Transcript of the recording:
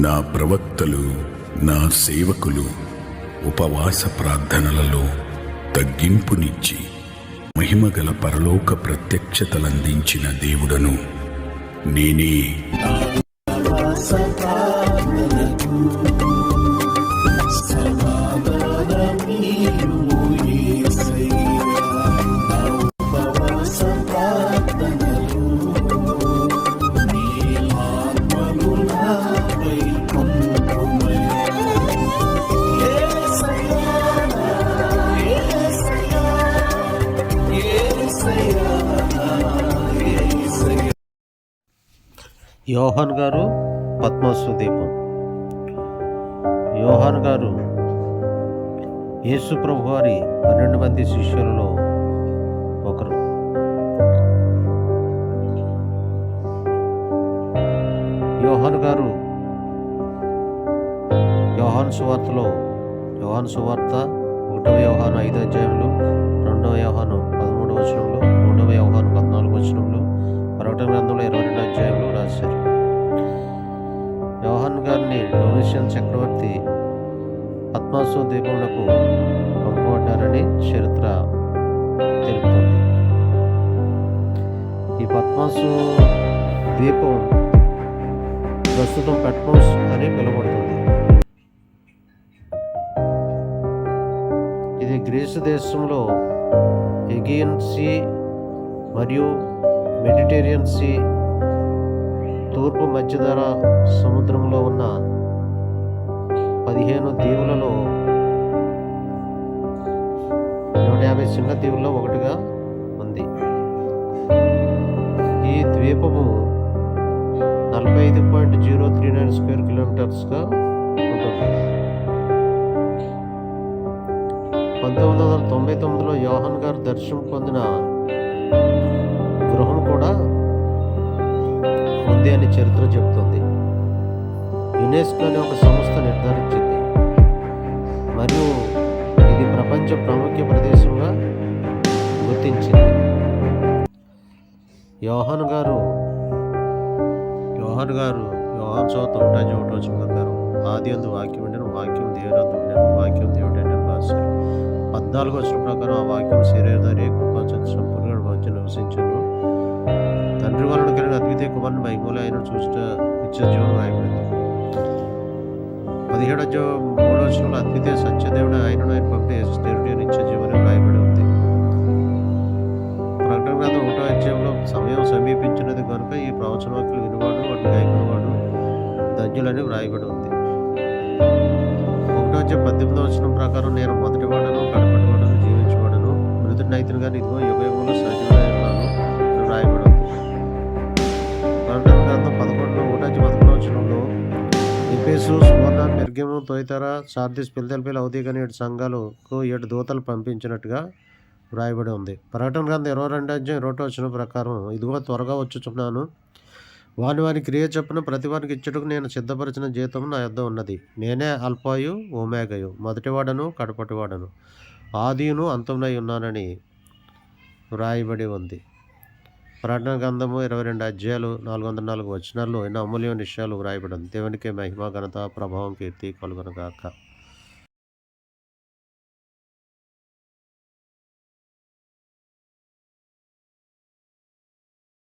నా ప్రవక్తలు, నా సేవకులు ఉపవాస ప్రార్థనలలో తగ్గింపునిచ్చి మహిమగల పరలోక ప్రత్యక్షతలందించిన దేవుడను నేనే. యోహాన్ గారు పద్మోసు దీపం. యోహాన్ గారు యేసు ప్రభు వారి 12 మంది శిష్యులలో ఒకరు. యోహాన్ గారు యోహాను సువార్తలో యోహాను సువార్త 1వ యోహాను 5 అధ్యాయంలో, 2వ యోహాను 13 వచనంలో, 3వ యోహాను 14 వచనంలో, ప్రకటన గ్రంథంలో 22 అధ్యాయంలో రాశారు. యోహాన్ గారిని డొమిషియన్ చక్రవర్తి పద్మోసు ద్వీపమునకు పంపబడ్డారని చరిత్ర తెలుపుతుంది. ఈ పద్మోసు ద్వీపం ప్రస్తుతం పట్మోస్ అని పిలువబడుతుంది. ఇది గ్రీసు దేశంలో ఎగియన్ సీ మరియు మెడిటేరియన్ సీ తూర్పు మధ్యధరా సముద్రంలో ఉన్న 15 దీవులలో 150 చిన్న దీవుల్లో ఒకటిగా ఉంది. ఈ ద్వీపము 45.039 స్క్వేర్ కిలోమీటర్స్గా ఉంటుంది. 1999లో యోహాన్ గారు దర్శనం పొందిన గృహం కూడా ఉంది అని చరిత్ర చెబుతుంది. యునెస్కో అనే ఒక సంస్థ నిర్ధారించింది మరియు ఇది ప్రపంచ ప్రాముఖ్య ప్రదేశంగా గుర్తించింది. యోహాను సువార్త 1:1 ప్రకారం ఆదియందు వాక్యం ఉండెను, వాక్యం దేవుని ఉండెను, వాక్యం దేవుడని రాశారు. 14వ వచనం ప్రకారం ఆ వాక్యం శరీరధారి కృపా సంపూర్ణ మధ్య నివసించను, తండ్రి వలన కలిగిన అద్వితీయ కుమారుని మహిమలో ఆయన చూసిన నిత్య జీవనం రాయబడింది. 17వ అధ్యాయం 3వ వచనంలో అద్వితీయ సత్యదేవుడు ఆయనను ఆయన పంపిణీ నిత్య జీవనం రాయబడి ఉంది. ప్రకటన గ్రంథం 1వ అధ్యాయంలో సమయం సమీపించినది కనుక ఈ ప్రవచన వాక్యులు వినువాడు వాటి గాయకునివాడు ధన్యులని వ్రాయబడి ఉంది. 1వ అధ్యాయం 18వ వచనం ప్రకారం నేను మొదటి వాడను కడపటి వాడను జీవించబడను, మృతుడిని అయితేను కానీ ఇదిగో యుగయుగంలో సజీవుడై ఉన్నాను వ్రాయబడి ఉంది. ప్రకటన గ్రంథం 11వ వచనంలో Ephesus, Smyrna, Pergamum, Thyatira, Sardis, Philadelphia, Laodicea 7 సంఘాలకు 7 దూతలు పంపించినట్టుగా వ్రాయబడి ఉంది. ప్రకటన గ్రంథం 22వ అధ్యాయం 1వ వచనం ప్రకారం ఇదిగో త్వరగా వచ్చుచున్నాను, వాని క్రియ చొప్పున ప్రతి వారికి ఇచ్చుటకు నేను సిద్ధపరిచిన జీతము నా యొద్ద ఉన్నది. నేనే అల్ఫాయు ఓమేగయు, మొదటివాడను కడపటివాడను, ఆదియును అంతమునై ఉన్నానని వ్రాయబడి ఉంది. ప్రకటన గ్రంథము 22 అధ్యాయాలు 404 వచనాల్లో ఎన్నో అమూల్యమైన విషయాలు వ్రాయబడి ఉంది. దేవునికే మహిమ, ఘనత, ప్రభావం, కీర్తి కలుగునుగాక.